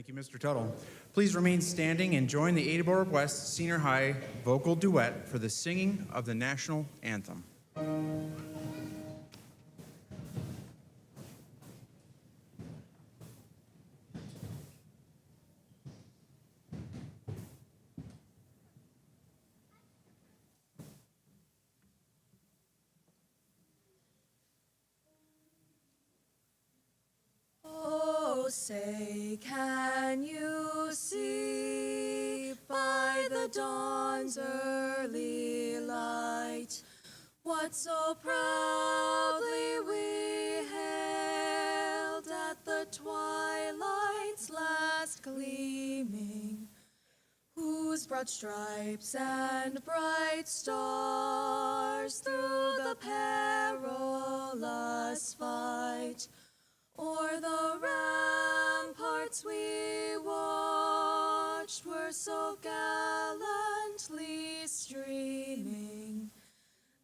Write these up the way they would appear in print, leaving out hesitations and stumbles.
you, Mr. Tuttle. Please remain standing and join the Ada-Borup-West Senior High vocal duet for the singing of the national anthem. Say, can you see by the dawn's early light what so proudly we hailed at the twilight's last gleaming, whose broad stripes and bright stars through the perilous fight o'er the ramparts we watched were so gallantly streaming,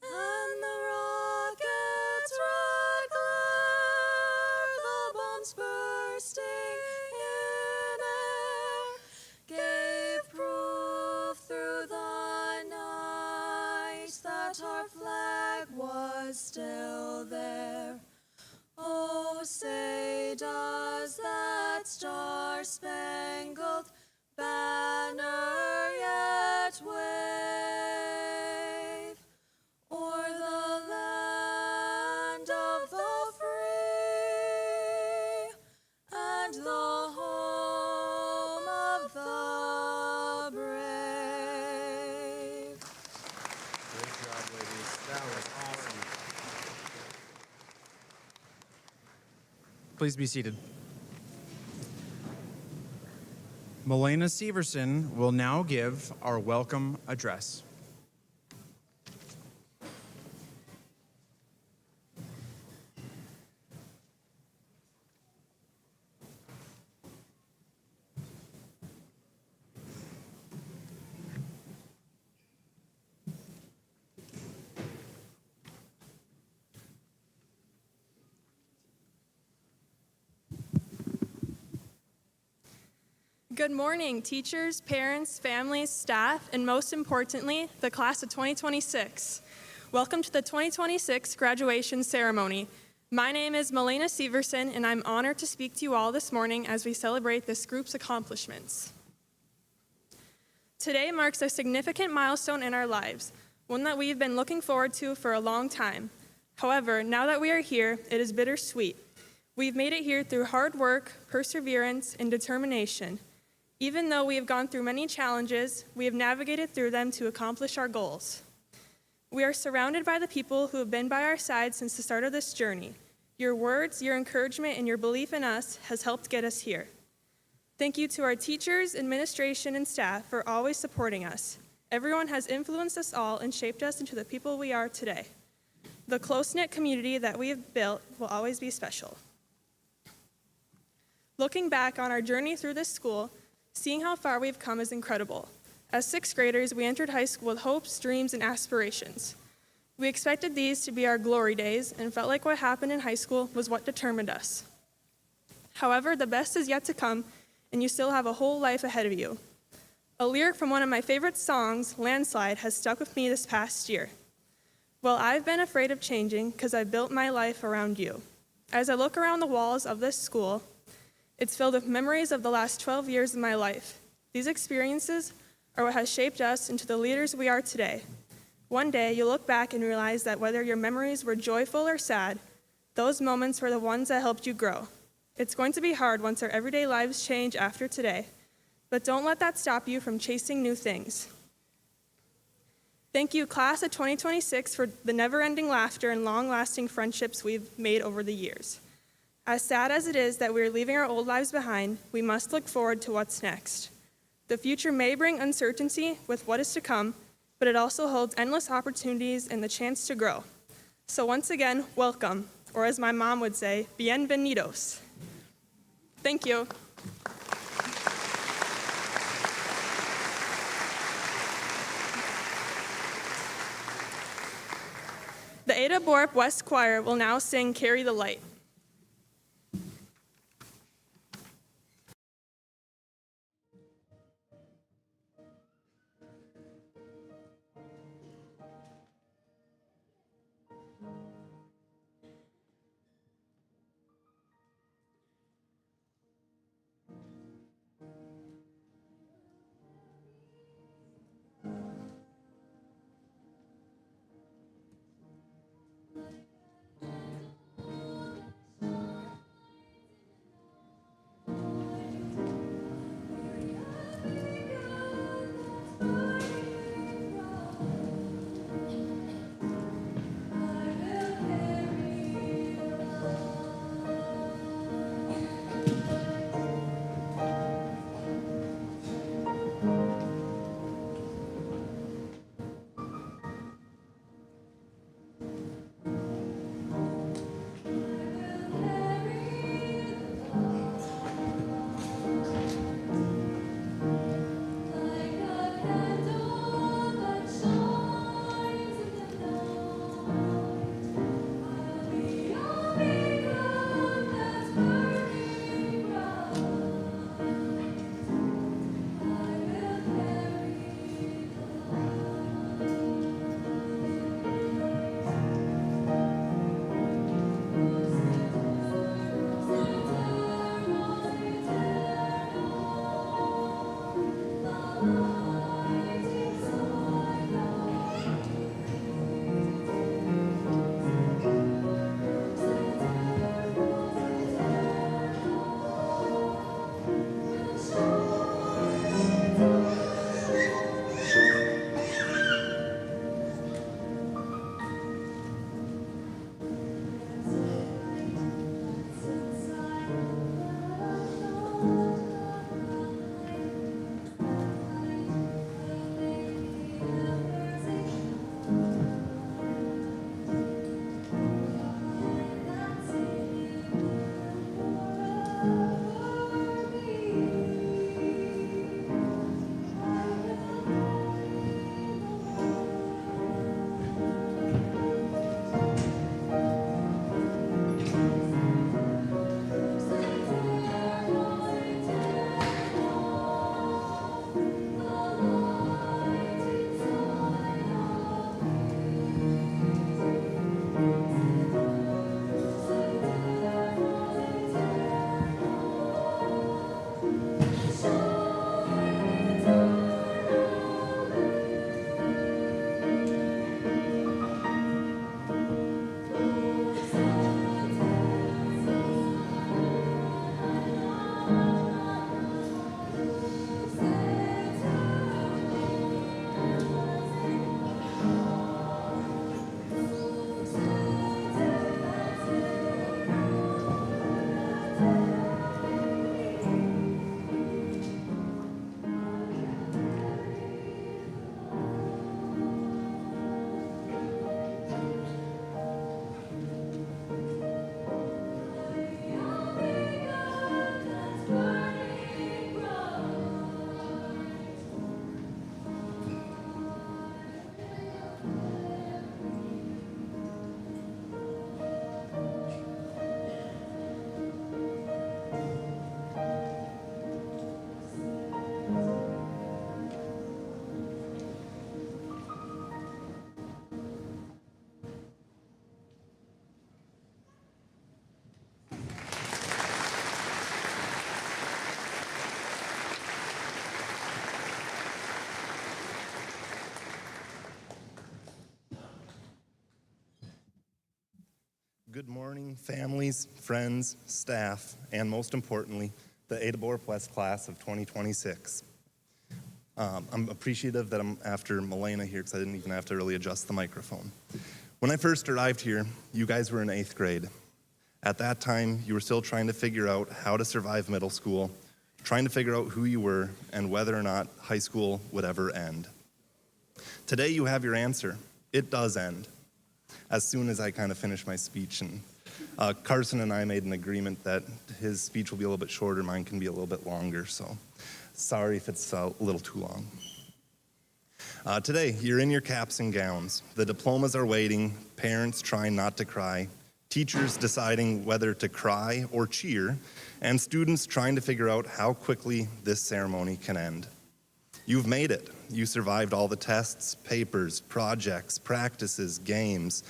and the rockets' red glare, the bombs bursting in air, gave proof through the night that our flag was still there. Oh, say, does that star-spangled banner yet wave o'er the land of the free and the home of the brave? Great job, ladies. That was awesome. Please be seated. Milena Severson will now give our welcome address. Good morning, teachers, parents, families, staff, and most importantly, the class of 2026. Welcome to the 2026 graduation ceremony. My name is Milena Severson, and I'm honored to speak to you all this morning as we celebrate this group's accomplishments. Today marks a significant milestone in our lives, one that we've been looking forward to for a long time. However, now that we are here, it is bittersweet. We've made it here through hard work, perseverance, and determination. Even though we have gone through many challenges, we have navigated through them to accomplish our goals. We are surrounded by the people who have been by our side since the start of this journey. Your words, your encouragement, and your belief in us has helped get us here. Thank you to our teachers, administration, and staff for always supporting us. Everyone has influenced us all and shaped us into the people we are today. The close-knit community that we have built will always be special. Looking back on our journey through this school, seeing how far we've come is incredible. As sixth graders, we entered high school with hopes, dreams, and aspirations. We expected these to be our glory days and felt like what happened in high school was what determined us. However, the best is yet to come, and you still have a whole life ahead of you. A lyric from one of my favorite songs, Landslide, has stuck with me this past year. Well, I've been afraid of changing because I built my life around you. As I look around the walls of this school, it's filled with memories of the last 12 years of my life. These experiences are what has shaped us into the leaders we are today. One day, you'll look back and realize that whether your memories were joyful or sad, those moments were the ones that helped you grow. It's going to be hard once our everyday lives change after today, but don't let that stop you from chasing new things. Thank you, class of 2026, for the never-ending laughter and long-lasting friendships we've made over the years. As sad as it is that we are leaving our old lives behind, we must look forward to what's next. The future may bring uncertainty with what is to come, but it also holds endless opportunities and the chance to grow. So once again, welcome, or as my mom would say, bienvenidos. Thank you. The Ada-Borup-West Choir will now sing Carry the Light. Good morning, families, friends, staff, and most importantly, the Ada-Borup-West class of 2026. I'm appreciative that I'm after Milena here because I didn't even have to really adjust the microphone. When I first arrived here, you guys were in 8th grade. At that time, you were still trying to figure out how to survive middle school, trying to figure out who you were and whether or not high school would ever end. Today, you have your answer. It does end. As soon as I kind of finish my speech, and Carson and I made an agreement that his speech will be a little bit shorter, mine can be a little bit longer, so sorry if it's a little too long. Today, you're in your caps and gowns. The diplomas are waiting, parents trying not to cry, teachers deciding whether to cry or cheer, and students trying to figure out how quickly this ceremony can end. You've made it. You survived all the tests, papers, projects, practices, games,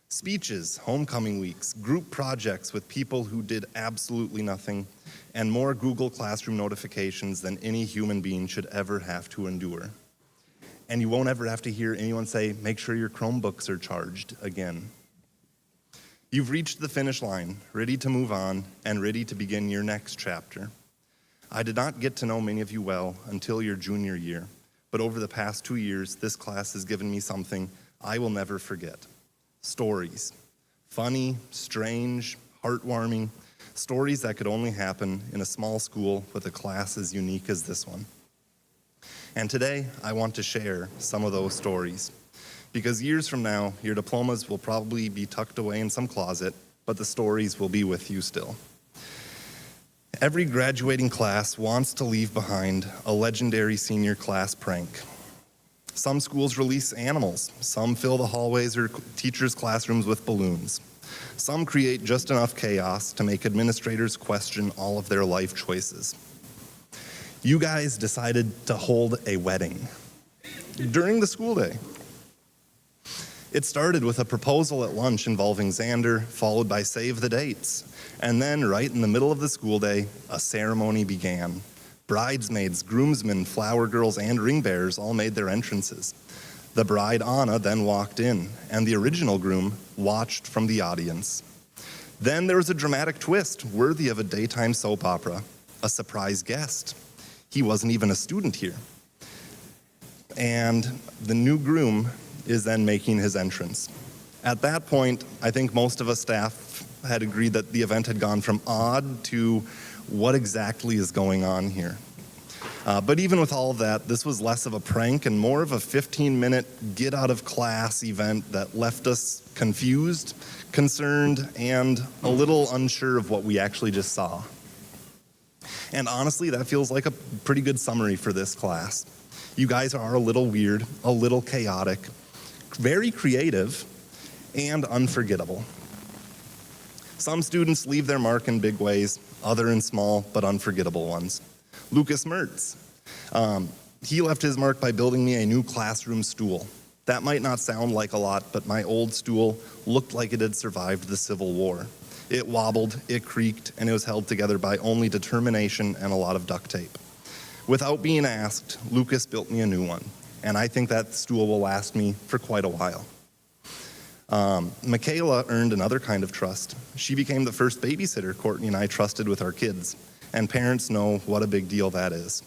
speeches, homecoming weeks, group projects with people who did absolutely nothing, and more Google Classroom notifications than any human being should ever have to endure. And you won't ever have to hear anyone say, make sure your Chromebooks are charged again. You've reached the finish line, ready to move on, and ready to begin your next chapter. I did not get to know many of you well until your junior year, but over the past 2 years, this class has given me something I will never forget. Stories. Funny, strange, heartwarming, stories that could only happen in a small school with a class as unique as this one. And today, I want to share some of those stories. Because years from now, your diplomas will probably be tucked away in some closet, but the stories will be with you still. Every graduating class wants to leave behind a legendary senior class prank. Some schools release animals. Some fill the hallways or teachers' classrooms with balloons. Some create just enough chaos to make administrators question all of their life choices. You guys decided to hold a wedding during the school day. It started with a proposal at lunch involving Xander, followed by save the dates. And then, right in the middle of the school day, a ceremony began. Bridesmaids, groomsmen, flower girls, and ring bearers all made their entrances. The bride, Anna, then walked in, and the original groom watched from the audience. Then there was a dramatic twist, worthy of a daytime soap opera. A surprise guest. He wasn't even a student here. And the new groom is then making his entrance. At that point, I think most of us staff had agreed that the event had gone from odd to what exactly is going on here. But even with all of that, this was less of a prank and more of a 15-minute get-out-of-class event that left us confused, concerned, and a little unsure of what we actually just saw. And honestly, that feels like a pretty good summary for this class. You guys are a little weird, a little chaotic, very creative, and unforgettable. Some students leave their mark in big ways, other in small but unforgettable ones. Lucas Mertz, he left his mark by building me a new classroom stool. That might not sound like a lot, but my old stool looked like it had survived the Civil War. It wobbled, it creaked, and it was held together by only determination and a lot of duct tape. Without being asked, Lucas built me a new one, and I think that stool will last me for quite a while. Michaela earned another kind of trust. She became the first babysitter Courtney and I trusted with our kids, and parents know what a big deal that is.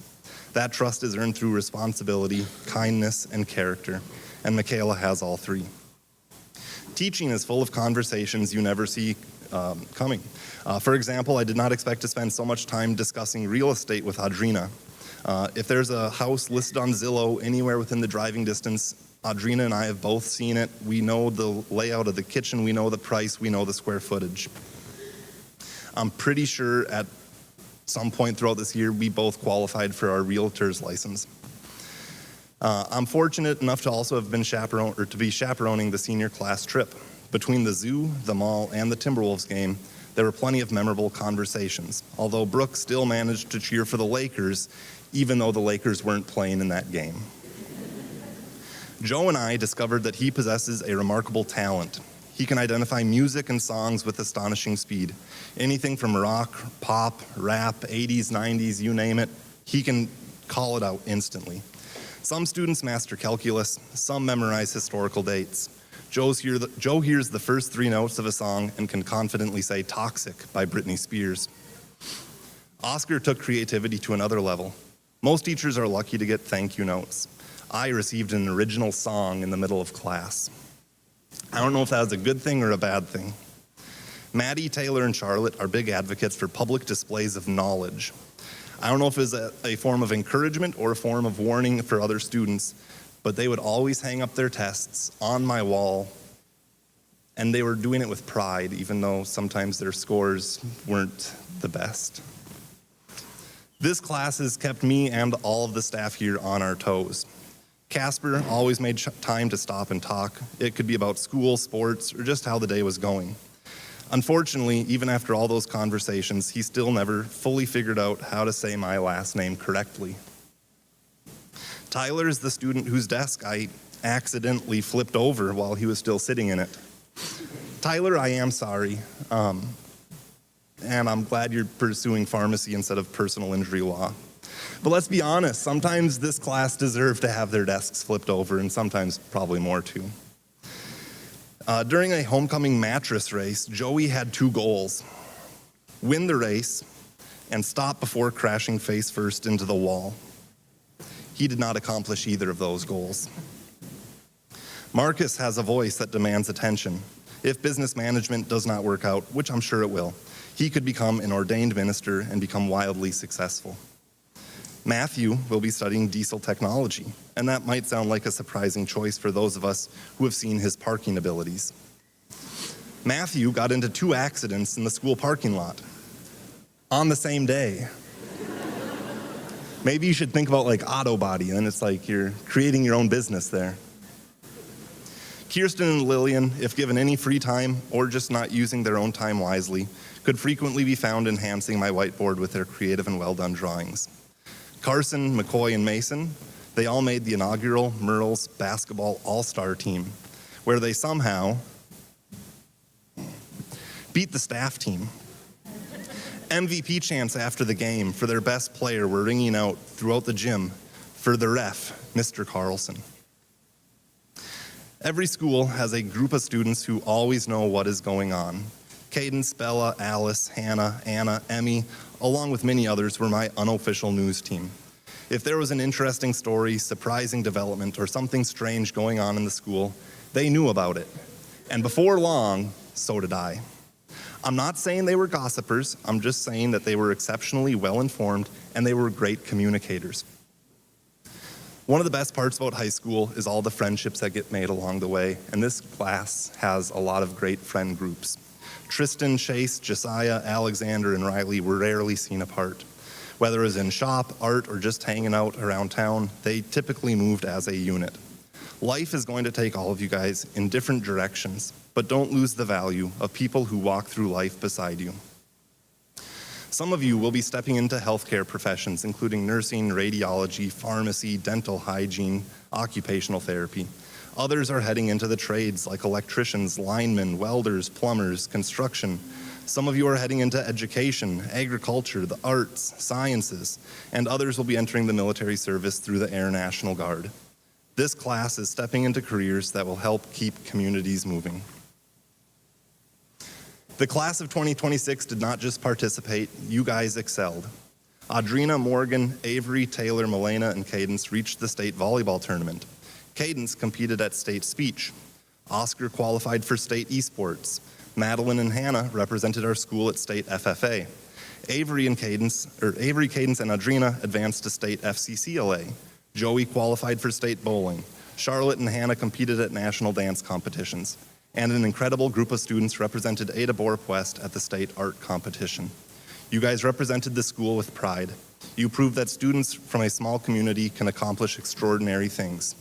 That trust is earned through responsibility, kindness, and character, and Michaela has all three. Teaching is full of conversations you never see coming. For example, I did not expect to spend so much time discussing real estate with Audrina. If there's a house listed on Zillow anywhere within the driving distance, Audrina and I have both seen it. We know the layout of the kitchen, we know the price, we know the square footage. I'm pretty sure at some point throughout this year, we both qualified for our realtor's license. I'm fortunate enough to also have been chaperoning the senior class trip. Between the zoo, the mall, and the Timberwolves game, there were plenty of memorable conversations, although Brooke still managed to cheer for the Lakers, even though the Lakers weren't playing in that game. Joe and I discovered that he possesses a remarkable talent. He can identify music and songs with astonishing speed. Anything from rock, pop, rap, 80s, 90s, you name it, he can call it out instantly. Some students master calculus, some memorize historical dates. Joe hears the first three notes of a song and can confidently say Toxic by Britney Spears. Oscar took creativity to another level. Most teachers are lucky to get thank you notes. I received an original song in the middle of class. I don't know if that was a good thing or a bad thing. Maddie, Taylor, and Charlotte are big advocates for public displays of knowledge. I don't know if it was a form of encouragement or a form of warning for other students, but they would always hang up their tests on my wall, and they were doing it with pride, even though sometimes their scores weren't the best. This class has kept me and all of the staff here on our toes. Casper always made time to stop and talk. It could be about school, sports, or just how the day was going. Unfortunately, even after all those conversations, he still never fully figured out how to say my last name correctly. Tyler is the student whose desk I accidentally flipped over while he was still sitting in it. Tyler, I am sorry. And I'm glad you're pursuing pharmacy instead of personal injury law. But let's be honest, sometimes this class deserved to have their desks flipped over, and sometimes probably more too. During a homecoming mattress race, Joey had two goals: win the race and stop before crashing face first into the wall. He did not accomplish either of those goals. Marcus has a voice that demands attention. If business management does not work out, which I'm sure it will, he could become an ordained minister and become wildly successful. Matthew will be studying diesel technology, and that might sound like a surprising choice for those of us who have seen his parking abilities. Matthew got into 2 accidents in the school parking lot on the same day. Maybe you should think about like auto body, and it's like you're creating your own business there. Kirsten and Lillian, if given any free time or just not using their own time wisely, could frequently be found enhancing my whiteboard with their creative and well-done drawings. Carson, McCoy, and Mason, they all made the inaugural Merle's basketball all-star team, where they somehow beat the staff team. MVP chants after the game for their best player were ringing out throughout the gym for the ref, Mr. Carlson. Every school has a group of students who always know what is going on. Cadence, Bella, Alice, Hannah, Anna, Emmy, along with many others, were my unofficial news team. If there was an interesting story, surprising development, or something strange going on in the school, they knew about it. And before long, so did I. I'm not saying they were gossipers, I'm just saying that they were exceptionally well-informed and they were great communicators. One of the best parts about high school is all the friendships that get made along the way, and this class has a lot of great friend groups. Tristan, Chase, Josiah, Alexander, and Riley were rarely seen apart. Whether it was in shop, art, or just hanging out around town, they typically moved as a unit. Life is going to take all of you guys in different directions, but don't lose the value of people who walk through life beside you. Some of you will be stepping into healthcare professions, including nursing, radiology, pharmacy, dental hygiene, occupational therapy. Others are heading into the trades like electricians, linemen, welders, plumbers, construction. Some of you are heading into education, agriculture, the arts, sciences, and others will be entering the military service through the Air National Guard. This class is stepping into careers that will help keep communities moving. The class of 2026 did not just participate, you guys excelled. Audrina, Morgan, Avery, Taylor, Milena, and Cadence reached the state volleyball tournament. Cadence competed at state speech. Oscar qualified for state esports. Madeline and Hannah represented our school at state FFA. Avery, Cadence, and Audrina advanced to state FCCLA. Joey qualified for state bowling. Charlotte and Hannah competed at national dance competitions. And an incredible group of students represented Ada-Borup-West at the state art competition. You guys represented the school with pride. You proved that students from a small community can accomplish extraordinary things.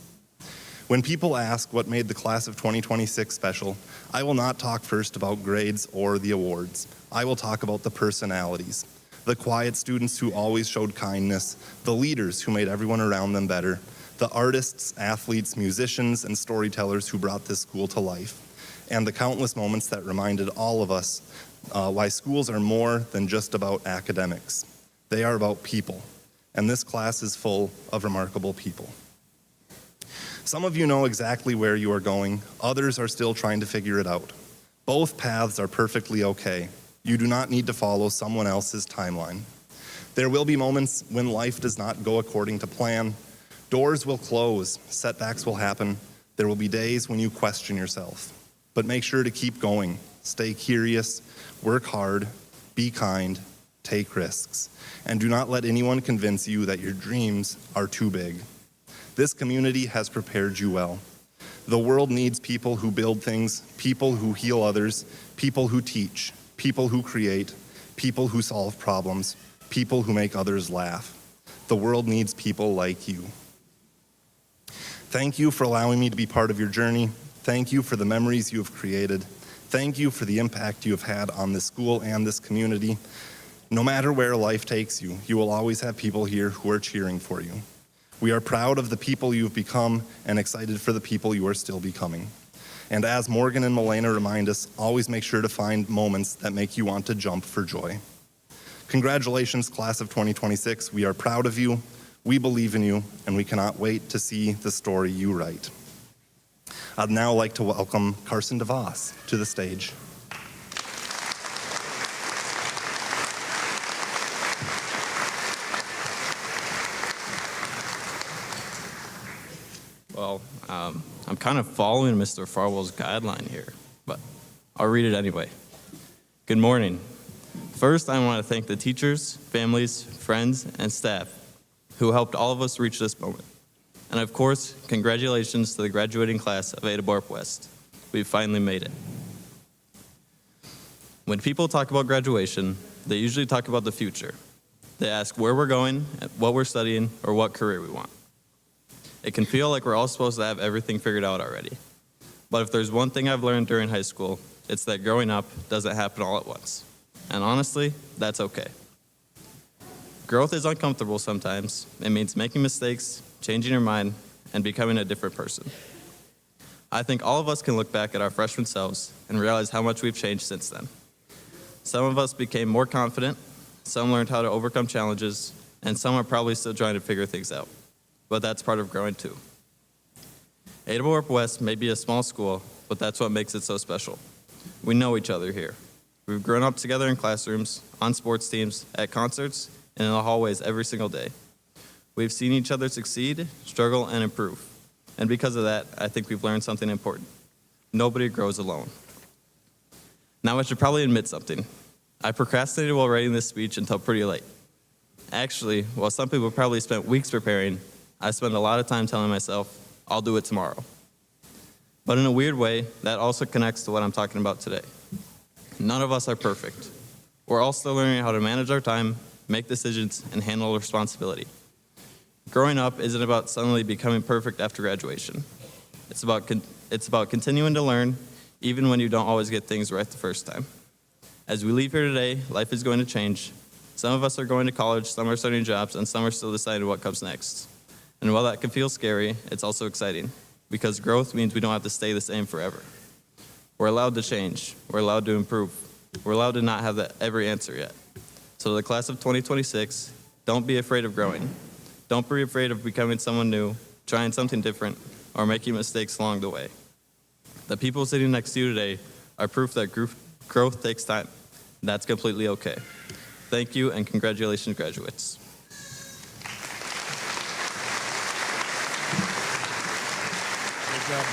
When people ask what made the class of 2026 special, I will not talk first about grades or the awards. I will talk about the personalities, the quiet students who always showed kindness, the leaders who made everyone around them better, the artists, athletes, musicians, and storytellers who brought this school to life, and the countless moments that reminded all of us why schools are more than just about academics. They are about people, and this class is full of remarkable people. Some of you know exactly where you are going. Others are still trying to figure it out. Both paths are perfectly okay. You do not need to follow someone else's timeline. There will be moments when life does not go according to plan. Doors will close, setbacks will happen. There will be days when you question yourself. But make sure to keep going. Stay curious, work hard, be kind, take risks. And do not let anyone convince you that your dreams are too big. This community has prepared you well. The world needs people who build things, people who heal others, people who teach, people who create, people who solve problems, people who make others laugh. The world needs people like you. Thank you for allowing me to be part of your journey. Thank you for the memories you have created. Thank you for the impact you have had on this school and this community. No matter where life takes you, you will always have people here who are cheering for you. We are proud of the people you've become and excited for the people you are still becoming. And as Morgan and Milena remind us, always make sure to find moments that make you want to jump for joy. Congratulations, class of 2026. We are proud of you, we believe in you, and we cannot wait to see the story you write. I'd now like to welcome Carson DeVos to the stage. Well, I'm kind of following Mr. Farwell's guideline here, but I'll read it anyway. Good morning. First, I want to thank the teachers, families, friends, and staff who helped all of us reach this moment. And of course, congratulations to the graduating class of Ada-Borup-West. We've finally made it. When people talk about graduation, they usually talk about the future. They ask where we're going, what we're studying, or what career we want. It can feel like we're all supposed to have everything figured out already. But if there's one thing I've learned during high school, it's that growing up doesn't happen all at once. And honestly, that's okay. Growth is uncomfortable sometimes. It means making mistakes, changing your mind, and becoming a different person. I think all of us can look back at our freshman selves and realize how much we've changed since then. Some of us became more confident, some learned how to overcome challenges, and some are probably still trying to figure things out. But that's part of growing too. Ada-Borup-West may be a small school, but that's what makes it so special. We know each other here. We've grown up together in classrooms, on sports teams, at concerts, and in the hallways every single day. We've seen each other succeed, struggle, and improve. And because of that, I think we've learned something important. Nobody grows alone. Now I should probably admit something. I procrastinated while writing this speech until pretty late. Actually, while some people probably spent weeks preparing, I spent a lot of time telling myself, I'll do it tomorrow. But in a weird way, that also connects to what I'm talking about today. None of us are perfect. We're all still learning how to manage our time, make decisions, and handle responsibility. Growing up isn't about suddenly becoming perfect after graduation. It's about continuing to learn, even when you don't always get things right the first time. As we leave here today, life is going to change. Some of us are going to college, some are starting jobs, and some are still deciding what comes next. And while that can feel scary, it's also exciting, because growth means we don't have to stay the same forever. We're allowed to change. We're allowed to improve. We're allowed to not have every answer yet. So the class of 2026, don't be afraid of growing. Don't be afraid of becoming someone new, trying something different, or making mistakes along the way. The people sitting next to you today are proof that growth takes time. That's completely okay. Thank you, and congratulations, graduates. Good job.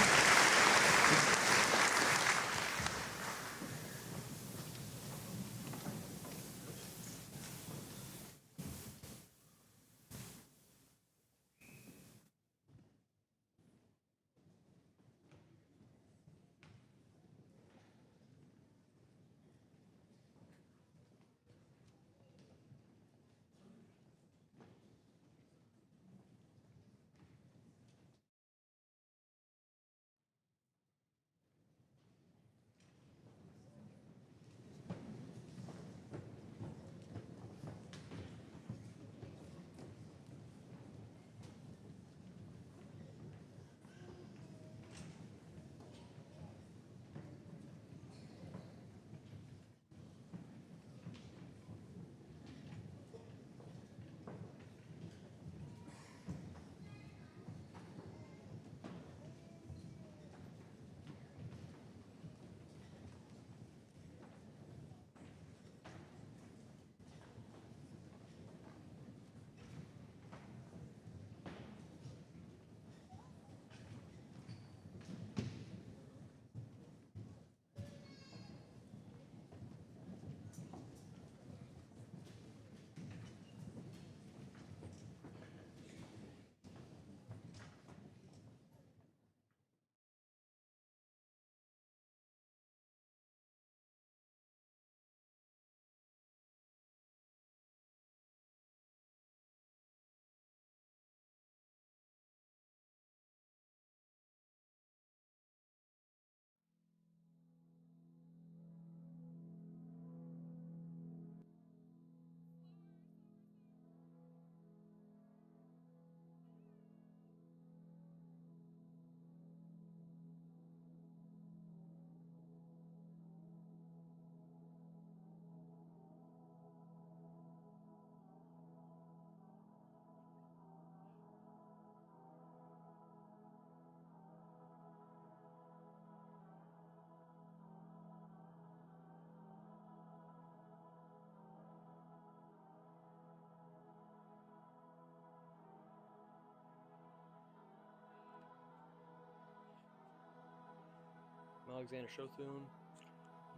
Alexander Shothun.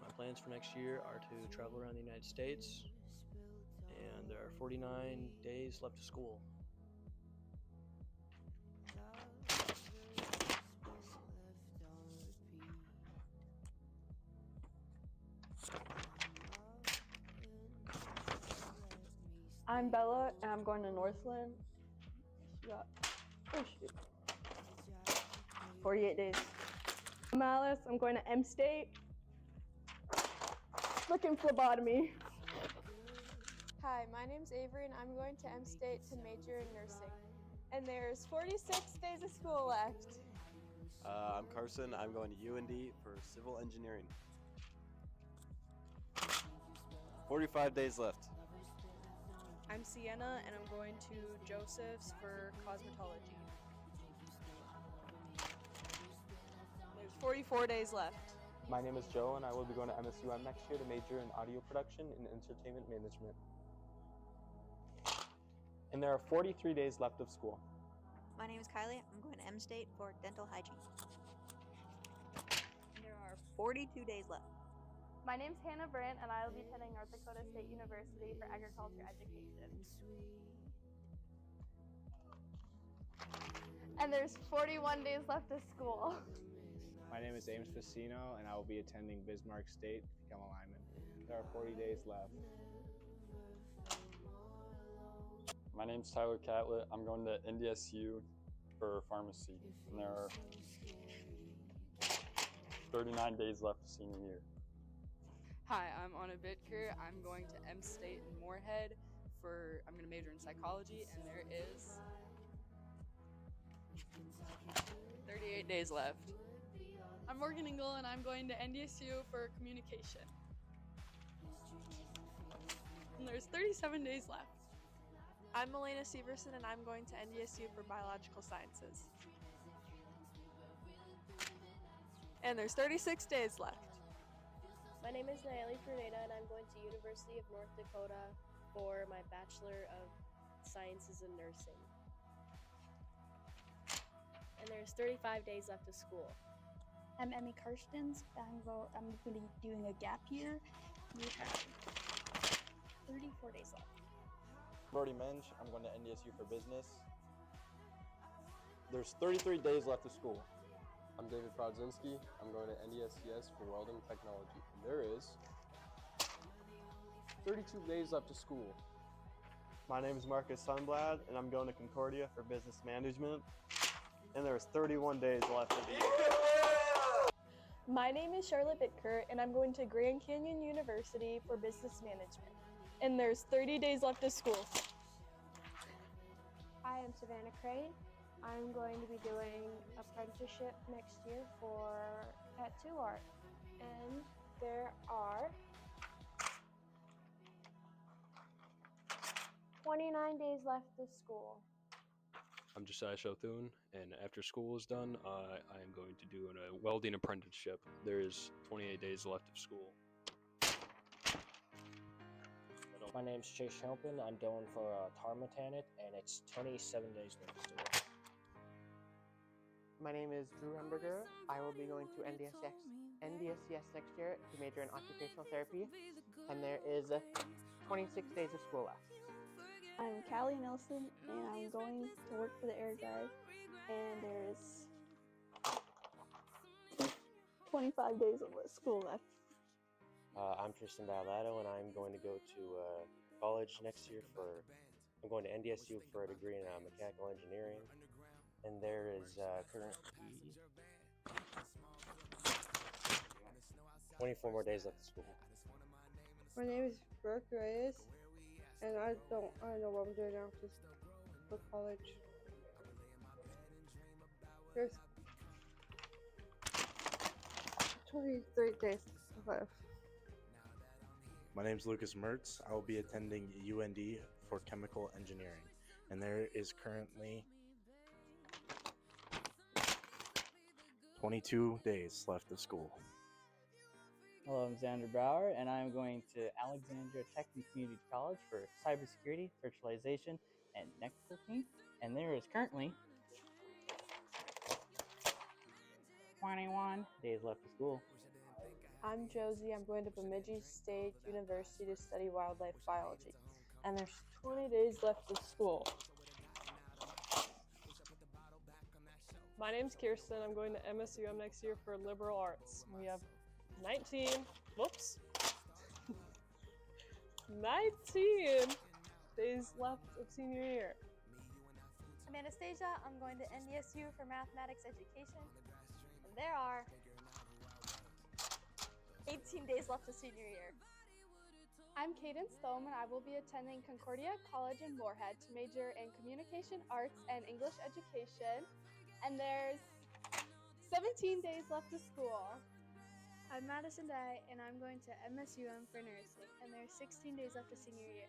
My plans for next year are to travel around the United States, and there are 49 days left of school. I'm Bella, and I'm going to Northland. Yeah. Oh, shoot. 48 days. I'm Alice. I'm going to M State. Looking phlebotomy. Hi, my name's Avery and I'm going to M State to major in nursing. And there's 46 days of school left. I'm Carson. I'm going to UND for civil engineering. 45 days left. I'm Sienna and I'm going to Joseph's for cosmetology. There's 44 days left. My name is Joe and I will be going to MSUM next year to major in audio production and entertainment management. And there are 43 days left of school. My name is Kylie. I'm going to M State for dental hygiene. And there are 42 days left. My name's Hannah Brandt, and I will be attending North Dakota State University for agriculture education. And there's 41 days left of school. My name is Ames Facino, and I will be attending Bismarck State to become a lineman. There are 40 days left. My name's Tyler Catlett. I'm going to NDSU for pharmacy, and there are 39 days left of senior year. Hi, I'm Anna Bitker. I'm going to M State in Moorhead I'm going to major in psychology, and there is 38 days left. I'm Morgan Ingle and I'm going to NDSU for communication. And there's 37 days left. I'm Elena Severson and I'm going to NDSU for biological sciences. And there's 36 days left. My name is Nayeli Fernanda and I'm going to University of North Dakota for my Bachelor of Sciences in Nursing. And there's 35 days left of school. I'm Emmy Karstens. I'm going to be doing a gap year. We have 34 days left. Brody Mensch. I'm going to NDSU for business. There's 33 days left of school. I'm David Prodzinski. I'm going to NDSCS for welding technology. And there is 32 days left of school. My name is Marcus Sunblad, and I'm going to Concordia for business management. And there's 31 days left of the year. My name is Charlotte Bitker, and I'm going to Grand Canyon University for business management. And there's 30 days left of school. Hi, I'm Savannah Crane. I'm going to be doing apprenticeship next year for tattoo art. And there are 29 days left of school. I'm Josiah Shothun, and after school is done, I am going to do a welding apprenticeship. There is 28 days left of school. My name's Chase Champin. I'm going for a tar mechanic, and it's 27 days left to work. My name is Drew Remberger. I will be going to NDSCS next year to major in occupational therapy, and there is 26 days of school left. I'm Callie Nelson, and I'm going to work for the Air Guard, and there's 25 days of school left. I'm Tristan Ballado, and I'm going to go to college next year I'm going to NDSU for a degree in mechanical engineering, and there is currently 24 more days left of school. My name is Brooke Reyes, and I don't know what I'm doing after for college. There's 23 days left. My name is Lucas Mertz. I will be attending UND for chemical engineering, and there is currently 22 days left of school. Hello, I'm Xander Brower, and I'm going to Alexandria Tech and Community College for cybersecurity, virtualization, and networking. And there is currently 21 days left of school. I'm Josie. I'm going to Bemidji State University to study wildlife biology. And there's 20 days left of school. My name's Kirsten. I'm going to MSUM next year for liberal arts. We have 19 days left of senior year. I'm Anastasia. I'm going to NDSU for mathematics education. And there are 18 days left of senior year. I'm Cadence Thome, and I will be attending Concordia College in Moorhead to major in communication arts and English education. And there's 17 days left of school. I'm Madison Dye, and I'm going to MSUM for nursing, and there's 16 days left of senior year.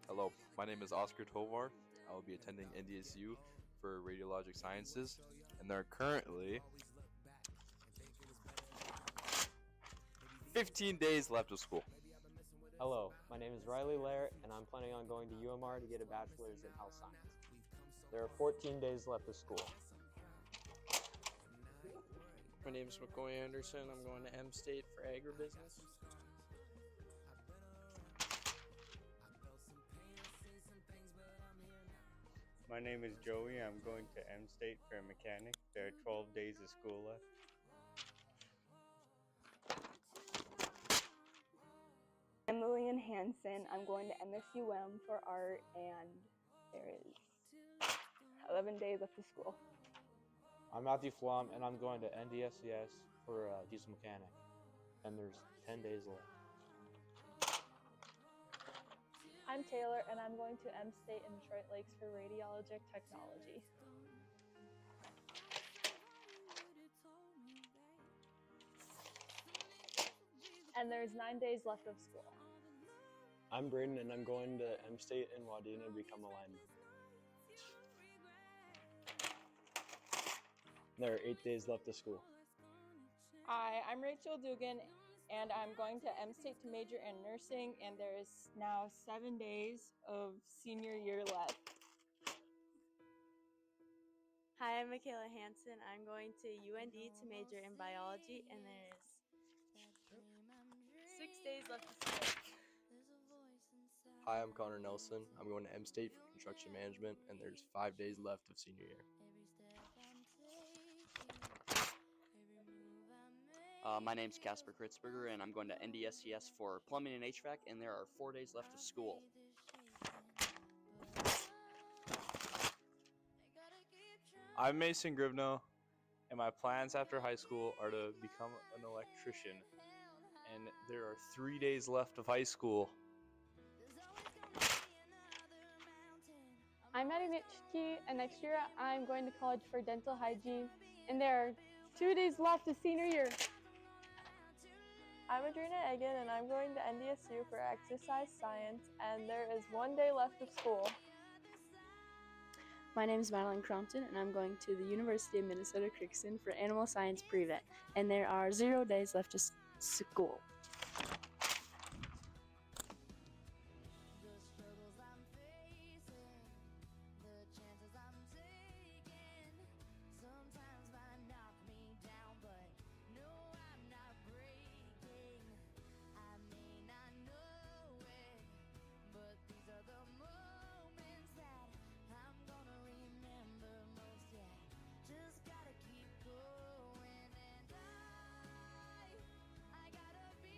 Hello, my name is Oscar Tovar. I will be attending NDSU for radiologic sciences, and there are currently 15 days left of school. Hello, my name is Riley Lair, and I'm planning on going to UMR to get a bachelor's in health science. There are 14 days left of school. My name is McCoy Anderson. I'm going to M State for agribusiness. My name is Joey. I'm going to M State for a mechanic. There are 12 days of school left. I'm Lillian Hansen. I'm going to MSUM for art, and there is 11 days left of school. I'm Matthew Flom, and I'm going to NDSCS for diesel mechanic, and there's 10 days left. I'm Taylor, and I'm going to M State in Detroit Lakes for radiologic technology. And there's 9 days left of school. I'm Braden, and I'm going to M State in Wadena to become a lineman. There are 8 days left of school. Hi, I'm Rachel Dugan, and I'm going to M State to major in nursing, and there is now 7 days of senior year left. Hi, I'm Michaela Hansen. I'm going to UND to major in biology, and there's 6 days left of school. Hi, I'm Connor Nelson. I'm going to M State for construction management, and there's 5 days left of senior year. My name's Casper Kritzberger, and I'm going to NDSCS for plumbing and HVAC, and there are 4 days left of school. I'm Mason Gribno, and my plans after high school are to become an electrician, and there are 3 days left of high school. I'm Maddie Nitschke, and next year I'm going to college for dental hygiene, and there are 2 days left of senior year. I'm Adrina Egan, and I'm going to NDSU for exercise science, and there is 1 day left of school. My name is Madeline Crompton, and I'm going to the University of Minnesota Crookston for animal science pre-vet, and there are 0 days left of school. Just gotta keep going, and I gotta be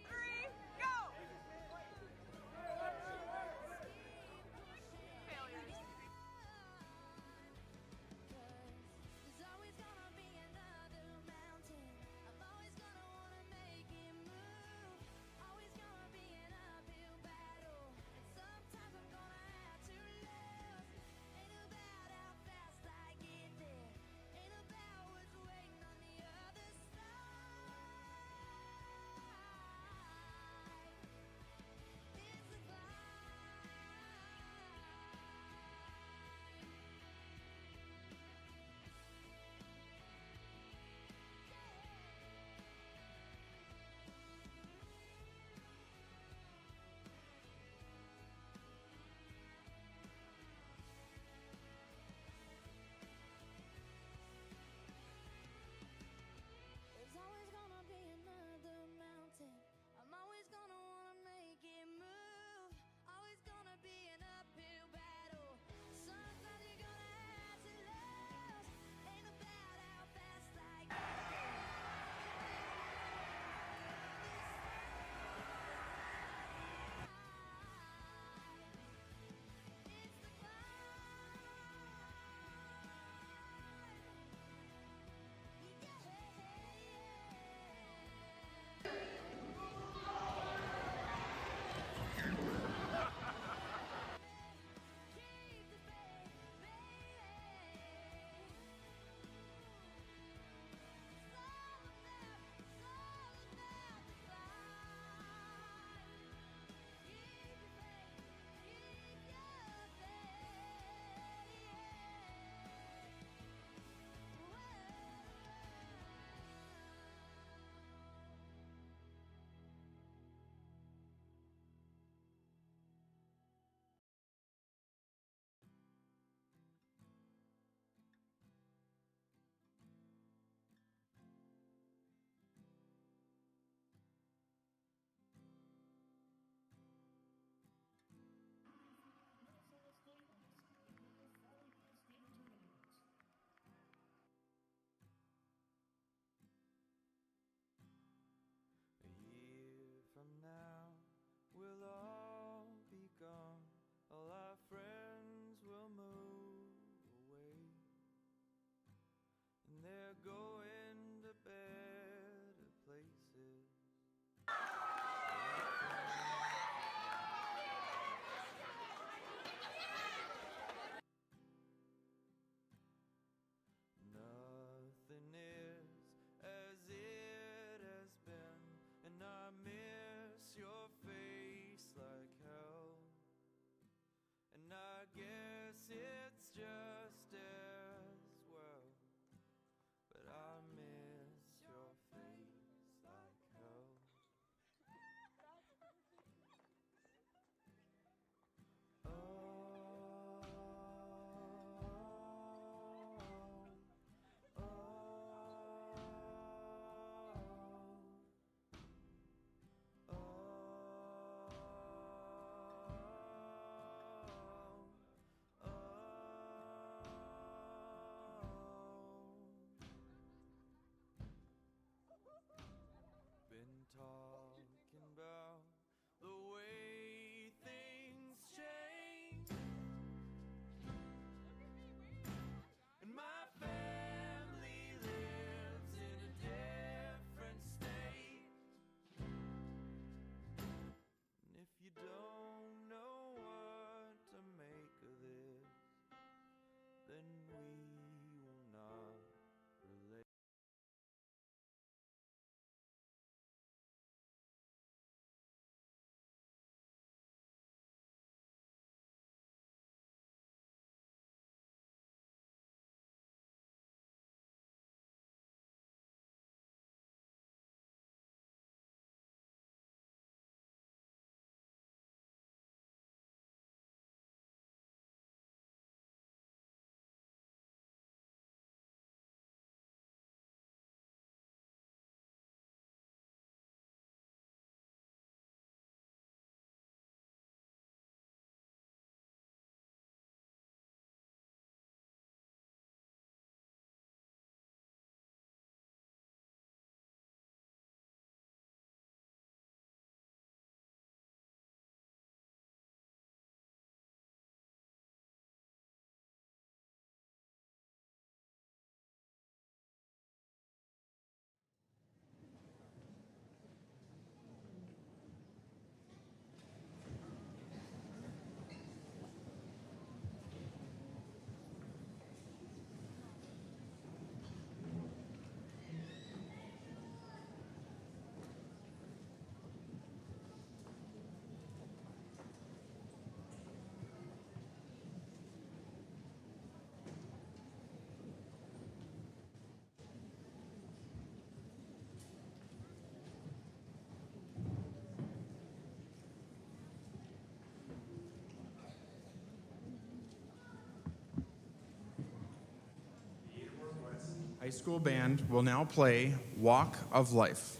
High school band will now play Walk of Life.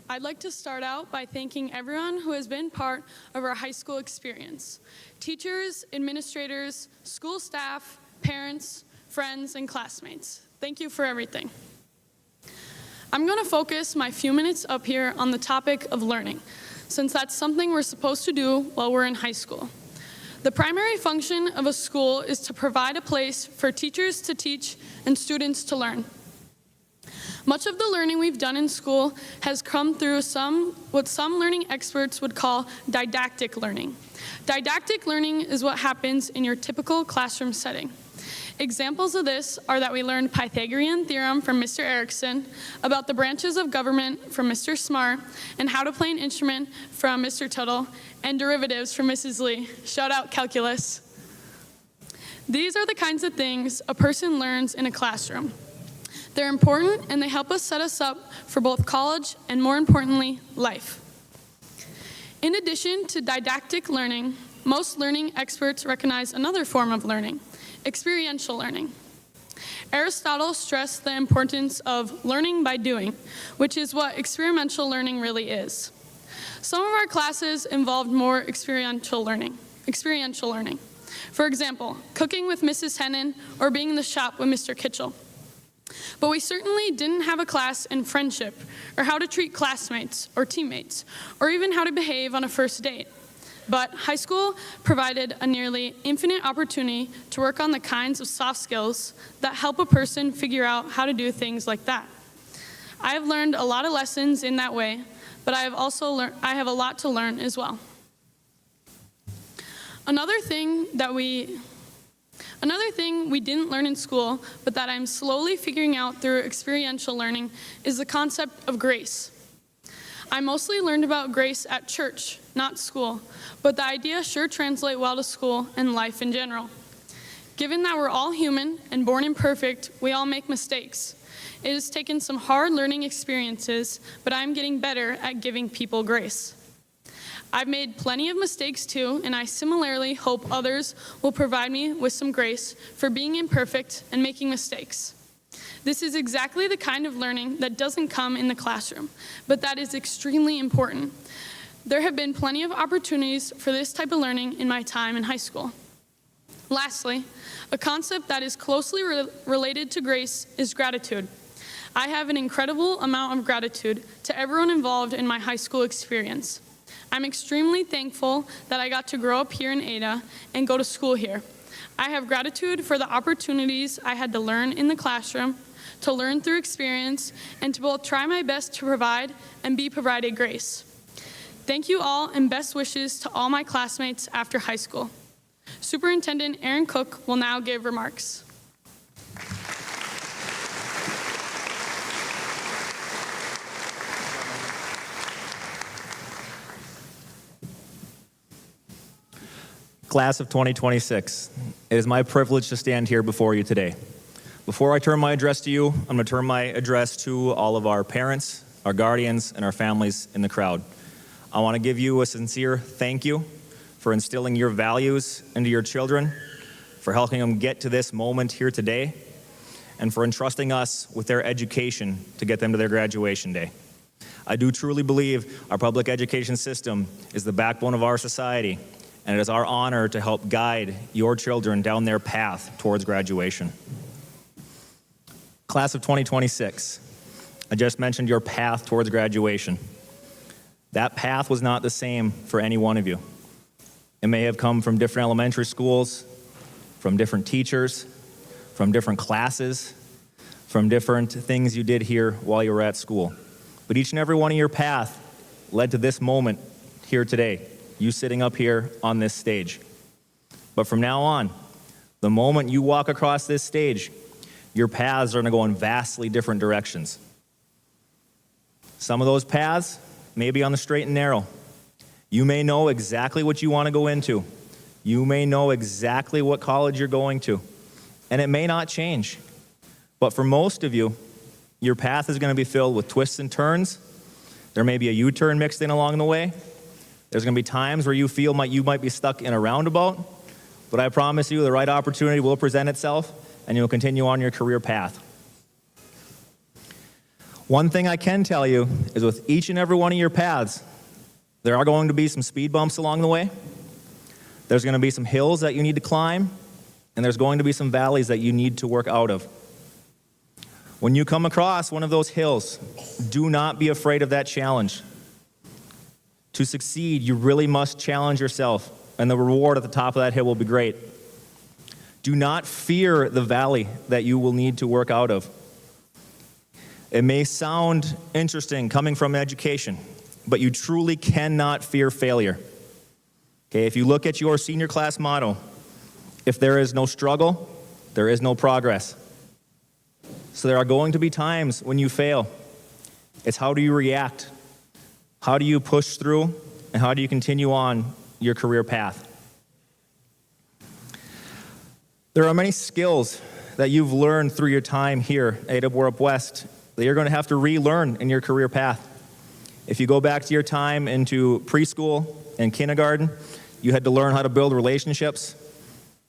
I'd like to start out by thanking everyone who has been part of our high school experience. Teachers, administrators, school staff, parents, friends, and classmates. Thank you for everything. I'm going to focus my few minutes up here on the topic of learning, since that's something we're supposed to do while we're in high school. The primary function of a school is to provide a place for teachers to teach and students to learn. Much of the learning we've done in school has come through what some learning experts would call didactic learning. Didactic learning is what happens in your typical classroom setting. Examples of this are that we learned Pythagorean theorem from Mr. Erickson, about the branches of government from Mr. Smart, and how to play an instrument from Mr. Tuttle, and derivatives from Mrs. Lee. Shout out calculus. These are the kinds of things a person learns in a classroom. They're important and they help us set us up for both college and, more importantly, life. In addition to didactic learning, most learning experts recognize another form of learning, experiential learning. Aristotle stressed the importance of learning by doing, which is what experiential learning really is. Some of our classes involved more experiential learning. For example, cooking with Mrs. Hennon or being in the shop with Mr. Kitchell. But we certainly didn't have a class in friendship, or how to treat classmates or teammates, or even how to behave on a first date. But high school provided a nearly infinite opportunity to work on the kinds of soft skills that help a person figure out how to do things like that. I have learned a lot of lessons in that way, but I have a lot to learn as well. Another thing we didn't learn in school, but that I'm slowly figuring out through experiential learning, is the concept of grace. I mostly learned about grace at church, not school, but the idea sure translates well to school and life in general. Given that we're all human and born imperfect, we all make mistakes. It has taken some hard learning experiences, but I'm getting better at giving people grace. I've made plenty of mistakes too, and I similarly hope others will provide me with some grace for being imperfect and making mistakes. This is exactly the kind of learning that doesn't come in the classroom, but that is extremely important. There have been plenty of opportunities for this type of learning in my time in high school. Lastly, a concept that is closely related to grace is gratitude. I have an incredible amount of gratitude to everyone involved in my high school experience. I'm extremely thankful that I got to grow up here in Ada and go to school here. I have gratitude for the opportunities I had to learn in the classroom, to learn through experience, and to both try my best to provide and be provided grace. Thank you all, and best wishes to all my classmates after high school. Superintendent Aaron Cook will now give remarks. Class of 2026, it is my privilege to stand here before you today. Before I turn my address to you, I'm going to turn my address to all of our parents, our guardians, and our families in the crowd. I want to give you a sincere thank you for instilling your values into your children, for helping them get to this moment here today, and for entrusting us with their education to get them to their graduation day. I do truly believe our public education system is the backbone of our society, and it is our honor to help guide your children down their path towards graduation. Class of 2026, I just mentioned your path towards graduation. That path was not the same for any one of you. It may have come from different elementary schools, from different teachers, from different classes, from different things you did here while you were at school. But each and every one of your path led to this moment here today, you sitting up here on this stage. But from now on, the moment you walk across this stage, your paths are going to go in vastly different directions. Some of those paths may be on the straight and narrow. You may know exactly what you want to go into. You may know exactly what college you're going to. And it may not change. But for most of you, your path is going to be filled with twists and turns. There may be a U-turn mixed in along the way. There's going to be times where you feel you might be stuck in a roundabout. But I promise you, the right opportunity will present itself, and you'll continue on your career path. One thing I can tell you is with each and every one of your paths, there are going to be some speed bumps along the way. There's going to be some hills that you need to climb, and there's going to be some valleys that you need to work out of. When you come across one of those hills, do not be afraid of that challenge. To succeed, you really must challenge yourself, and the reward at the top of that hill will be great. Do not fear the valley that you will need to work out of. It may sound interesting coming from education, but you truly cannot fear failure. Okay, if you look at your senior class motto, if there is no struggle, there is no progress. So there are going to be times when you fail. It's how do you react? How do you push through? And how do you continue on your career path? There are many skills that you've learned through your time here at Ada-Borup-West that you're going to have to relearn in your career path. If you go back to your time into preschool and kindergarten, you had to learn how to build relationships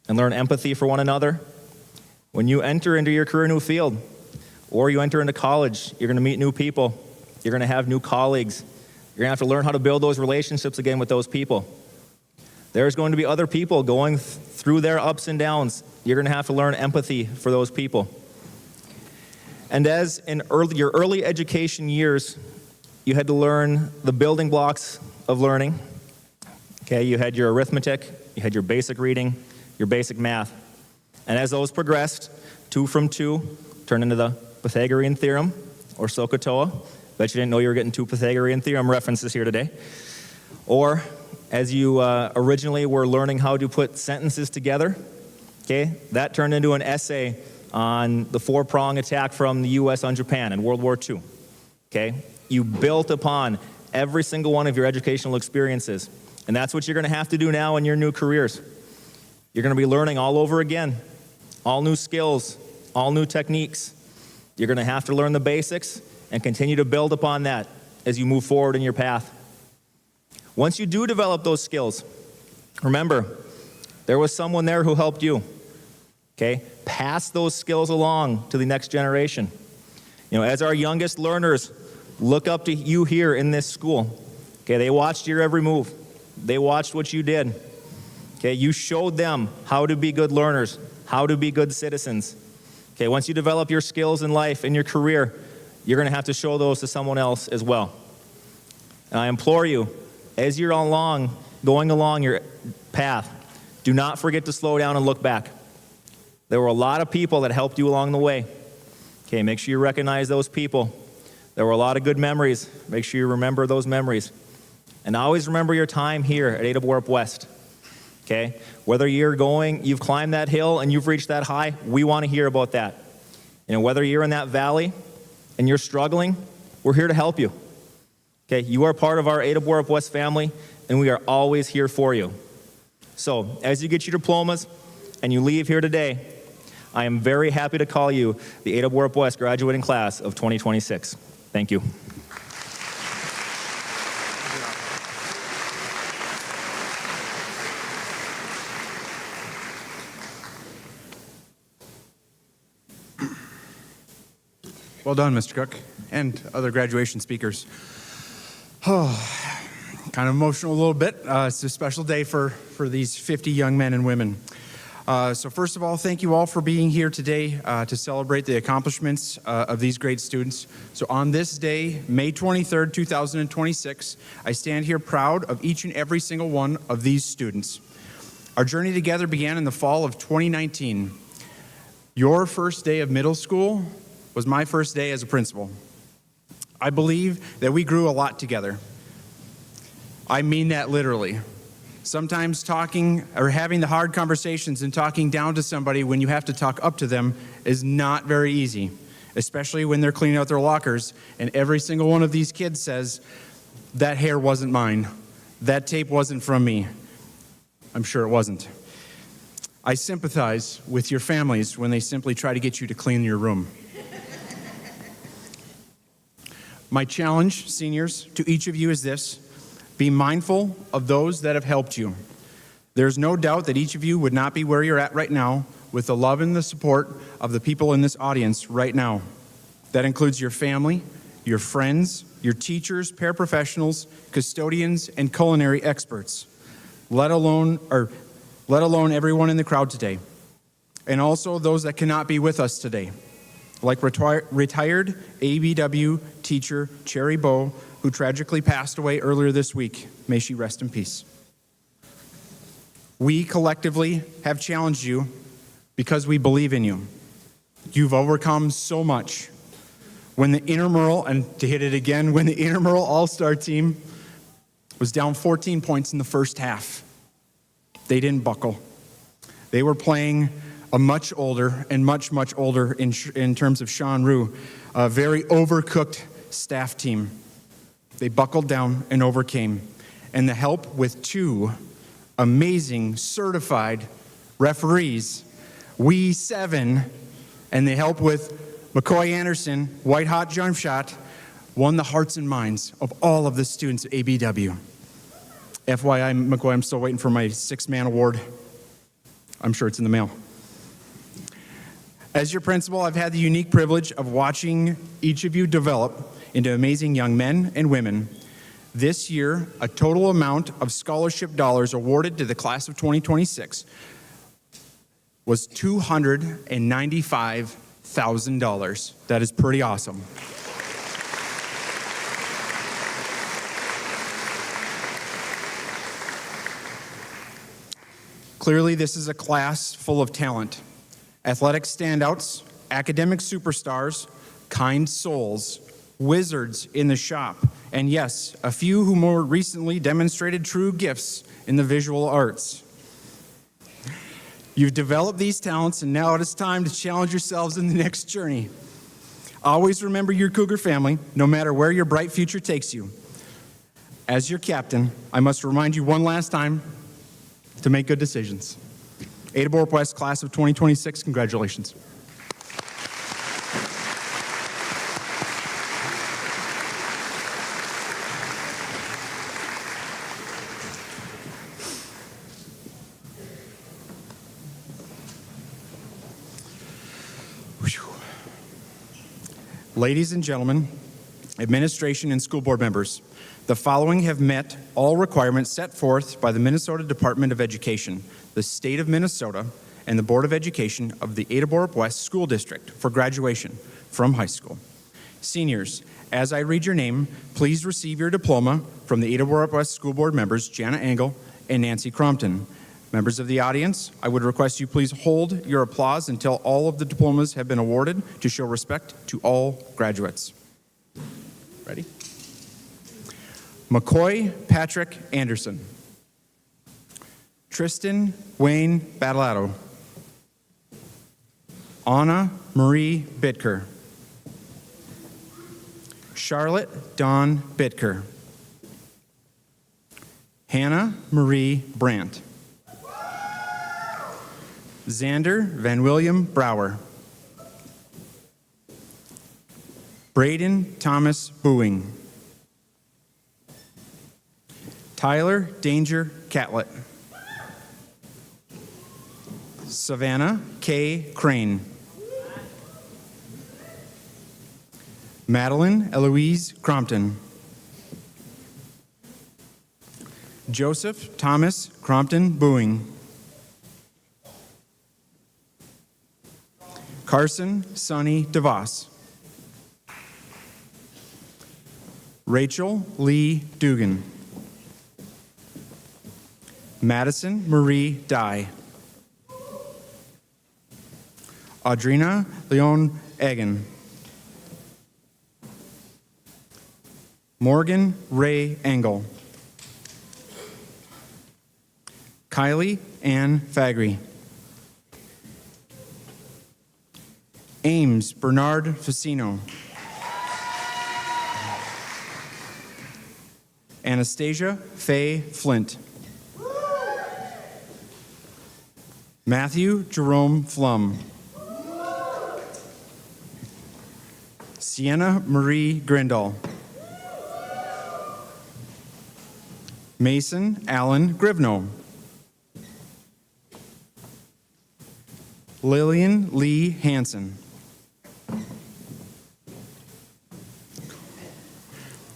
and learn empathy for one another. When you enter into your career new field, or you enter into college, you're going to meet new people. You're going to have new colleagues. You're going to have to learn how to build those relationships again with those people. There's going to be other people going through their ups and downs. You're going to have to learn empathy for those people. And as in your early education years, you had to learn the building blocks of learning. Okay, you had your arithmetic, you had your basic reading, your basic math. And as those progressed, 2 from 2 turned into the Pythagorean theorem, or SOHCAHTOA. Bet you didn't know you were getting 2 Pythagorean theorem references here today. Or as you originally were learning how to put sentences together, okay, that turned into an essay on the 4-prong attack from the U.S. on Japan in World War II. Okay, you built upon every single one of your educational experiences, and that's what you're going to have to do now in your new careers. You're going to be learning all over again, all new skills, all new techniques. You're going to have to learn the basics and continue to build upon that as you move forward in your path. Once you do develop those skills, remember, there was someone there who helped you. Okay? Pass those skills along to the next generation. You know, as our youngest learners look up to you here in this school, okay, they watched your every move. They watched what you did. Okay, you showed them how to be good learners, how to be good citizens. Okay, once you develop your skills in life, in your career, you're going to have to show those to someone else as well. And I implore you, as you're going along your path, do not forget to slow down and look back. There were a lot of people that helped you along the way. Okay, make sure you recognize those people. There were a lot of good memories. Make sure you remember those memories. And always remember your time here at Ada-Borup-West. Okay? Whether you've climbed that hill and you've reached that high, we want to hear about that. You know, whether you're in that valley and you're struggling, we're here to help you. Okay? You are part of our Ada-Borup-West family, and we are always here for you. So, as you get your diplomas and you leave here today, I am very happy to call you the Ada-Borup-West graduating class of 2026. Thank you. Well done, Mr. Cook, and other graduation speakers. Oh, kind of emotional a little bit. It's a special day for these 50 young men and women. So first of all, thank you all for being here today to celebrate the accomplishments of these great students. So on this day, May 23rd, 2026, I stand here proud of each and every single one of these students. Our journey together began in the fall of 2019. Your first day of middle school was my first day as a principal. I believe that we grew a lot together. I mean that literally. Sometimes talking or having the hard conversations and talking down to somebody when you have to talk up to them is not very easy, especially when they're cleaning out their lockers and every single one of these kids says, that hair wasn't mine, that tape wasn't from me. I'm sure it wasn't. I sympathize with your families when they simply try to get you to clean your room. My challenge, seniors, to each of you is this: be mindful of those that have helped you. There's no doubt that each of you would not be where you're at right now with the love and the support of the people in this audience right now. That includes your family, your friends, your teachers, paraprofessionals, custodians, and culinary experts, let alone everyone in the crowd today, and also those that cannot be with us today, like retired ABW teacher Cherry Bow, who tragically passed away earlier this week. May she rest in peace. We collectively have challenged you because we believe in you. You've overcome so much. When the intramural, and to hit it again, when the intramural all-star team was down 14 points in the first half, they didn't buckle. They were playing a much older and much older in terms of Sean Rue, a very overcooked staff team. They buckled down and overcame. And the help with two amazing certified referees, we 7, and the help with McCoy Anderson, white hot jump shot, won the hearts and minds of all of the students at ABW. FYI, McCoy, I'm still waiting for my 6-man award. I'm sure it's in the mail. As your principal, I've had the unique privilege of watching each of you develop into amazing young men and women. This year, a total amount of scholarship dollars awarded to the class of 2026 was $295,000. That is pretty awesome. Clearly, this is a class full of talent. Athletic standouts, academic superstars, kind souls, wizards in the shop, and yes, a few who more recently demonstrated true gifts in the visual arts. You've developed these talents, and now it is time to challenge yourselves in the next journey. Always remember your Cougar family, no matter where your bright future takes you. As your captain, I must remind you one last time to make good decisions. Ada-Borup-West class of 2026, congratulations. Ladies and gentlemen, administration and school board members, the following have met all requirements set forth by the Minnesota Department of Education, the state of Minnesota, and the Board of Education of the Ada-Borup-West School District for graduation from high school. Seniors, as I read your name, please receive your diploma from the Ada-Borup-West School Board members Jana Engel and Nancy Crompton. Members of the audience, I would request you please hold your applause until all of the diplomas have been awarded to show respect to all graduates. Ready? McCoy Patrick Anderson. Tristan Wayne Badalato. Anna Marie Bitker. Charlotte Dawn Bitker. Hannah Marie Brandt. Xander Van William Brower. Braden Thomas Booing. Tyler Danger Catlett. Savannah K. Crane. Madeline Eloise Crompton. Joseph Thomas Crompton Booing. Carson Sonny DeVos. Rachel Lee Dugan. Madison Marie Dye. Audrina Leon Egan. Morgan Ray Engel. Kylie Ann Fagry. Ames Bernard Facino. Anastasia Faye Flint. Matthew Jerome Flum. Sienna Marie Grindall. Mason Allen Grivno. Lillian Lee Hansen.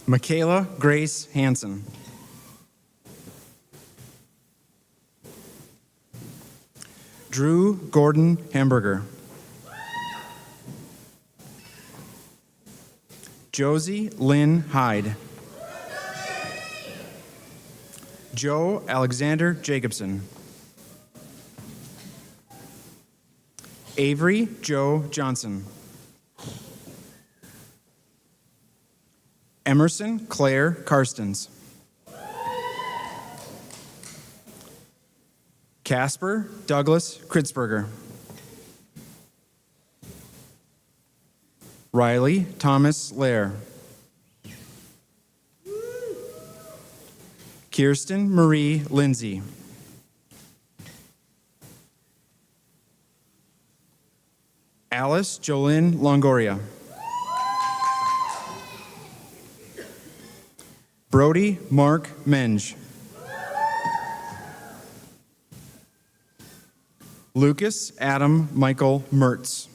Michaela Grace Hansen. Drew Gordon Hamburger. Josie Lynn Hyde. Joe Alexander Jacobson. Avery Joe Johnson. Emerson Claire Karstens. Casper Douglas Kritzberger. Riley Thomas Lair. Kirsten Marie Lindsay. Alice Jolynn Longoria. Brody Mark Menge. Lucas Adam Michael Mertz.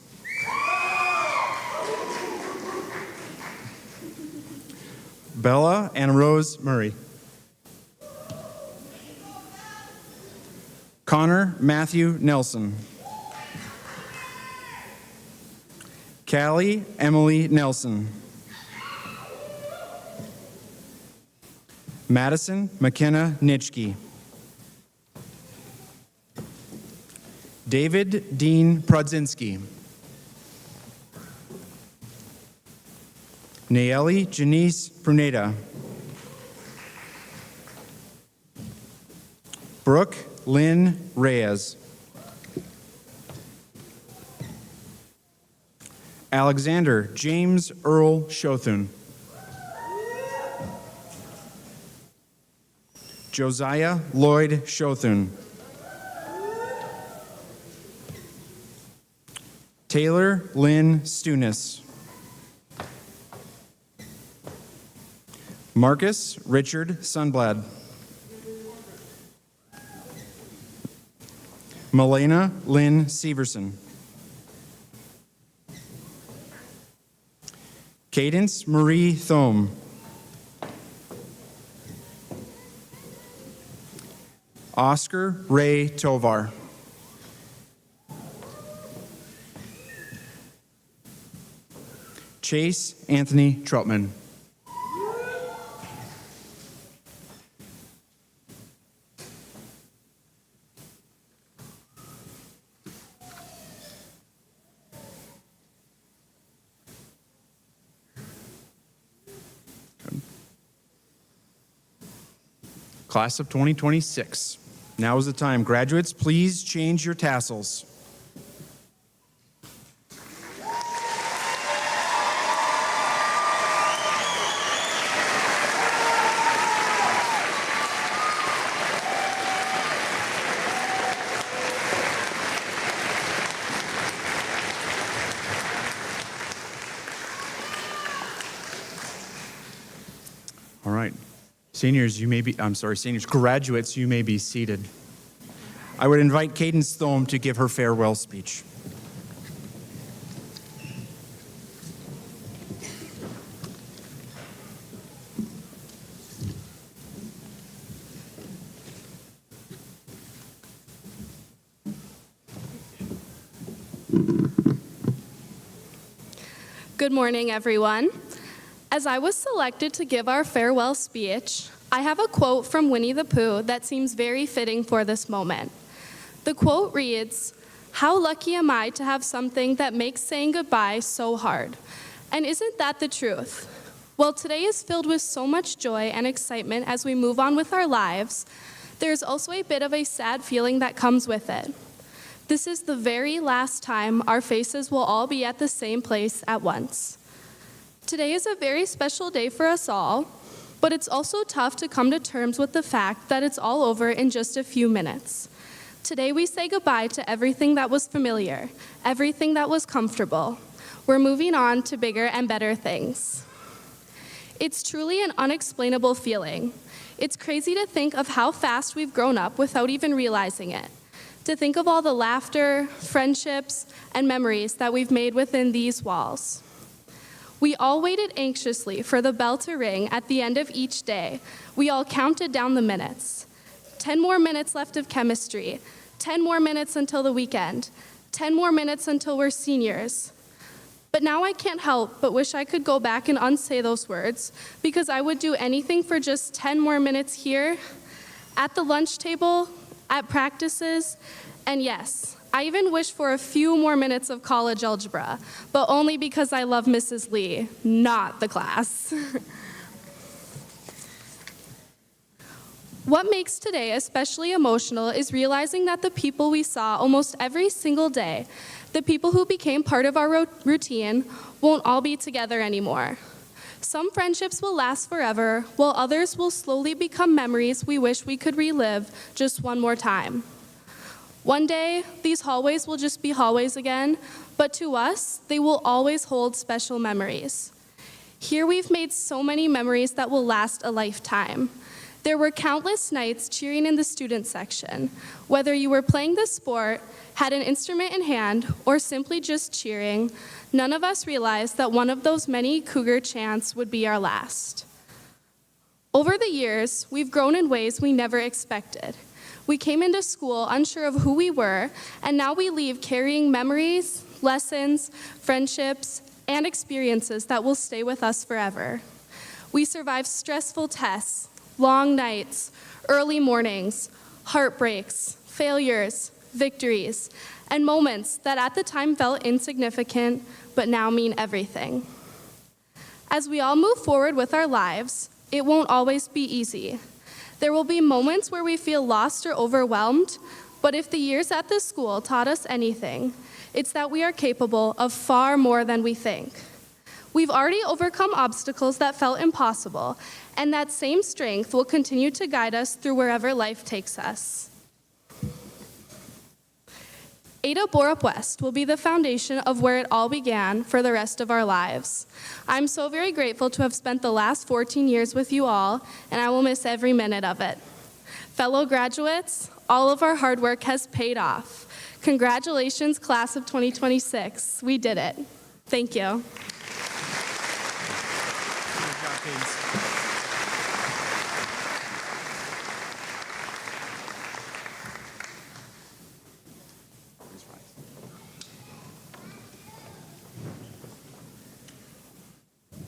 Bella Anna Rose Murray. Connor Matthew Nelson. Callie Emily Nelson. Madison McKenna Nitschke. David Dean Prodzinski. Nayeli Janice Pruneda. Brooke Lynn Reyes. Alexander James Earl Shothun. Josiah Lloyd Shothun. Taylor Lynn Stunis. Marcus Richard Sunblad. Melena Lynn Severson. Cadence Marie Thome. Oscar Ray Tovar. Chase Anthony Troutman. Class of 2026. Now is the time. Graduates, please change your tassels. All right. Seniors, graduates, you may be seated. I would invite Cadence Thome to give her farewell speech. Good morning, everyone. As I was selected to give our farewell speech, I have a quote from Winnie the Pooh that seems very fitting for this moment. The quote reads, "How lucky am I to have something that makes saying goodbye so hard?" And isn't that the truth? Well, today is filled with so much joy and excitement as we move on with our lives. There's also a bit of a sad feeling that comes with it. This is the very last time our faces will all be at the same place at once. Today is a very special day for us all, but it's also tough to come to terms with the fact that it's all over in just a few minutes. Today we say goodbye to everything that was familiar, everything that was comfortable. We're moving on to bigger and better things. It's truly an unexplainable feeling. It's crazy to think of how fast we've grown up without even realizing it. To think of all the laughter, friendships, and memories that we've made within these walls. We all waited anxiously for the bell to ring at the end of each day. We all counted down the minutes. 10 more minutes left of chemistry, 10 more minutes until the weekend, 10 more minutes until we're seniors. But now I can't help but wish I could go back and unsay those words, because I would do anything for just 10 more minutes here, at the lunch table, at practices, and yes, I even wish for a few more minutes of college algebra, but only because I love Mrs. Lee, not the class. What makes today especially emotional is realizing that the people we saw almost every single day, the people who became part of our routine, won't all be together anymore. Some friendships will last forever, while others will slowly become memories we wish we could relive just one more time. One day, these hallways will just be hallways again, but to us, they will always hold special memories. Here we've made so many memories that will last a lifetime. There were countless nights cheering in the student section. Whether you were playing the sport, had an instrument in hand, or simply just cheering, none of us realized that one of those many Cougar chants would be our last. Over the years, we've grown in ways we never expected. We came into school unsure of who we were, and now we leave carrying memories, lessons, friendships, and experiences that will stay with us forever. We survived stressful tests, long nights, early mornings, heartbreaks, failures, victories, and moments that at the time felt insignificant, but now mean everything. As we all move forward with our lives, it won't always be easy. There will be moments where we feel lost or overwhelmed, but if the years at this school taught us anything, it's that we are capable of far more than we think. We've already overcome obstacles that felt impossible, and that same strength will continue to guide us through wherever life takes us. Ada-Borup-West will be the foundation of where it all began for the rest of our lives. I'm so very grateful to have spent the last 14 years with you all, and I will miss every minute of it. Fellow graduates, all of our hard work has paid off. Congratulations, class of 2026. We did it. Thank you. kids.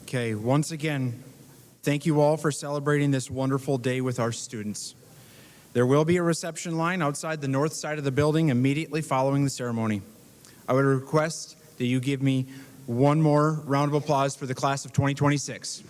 Okay, once again, thank you all for celebrating this wonderful day with our students. There will be a reception line outside the north side of the building immediately following the ceremony. I would request that you give me one more round of applause for the class of 2026.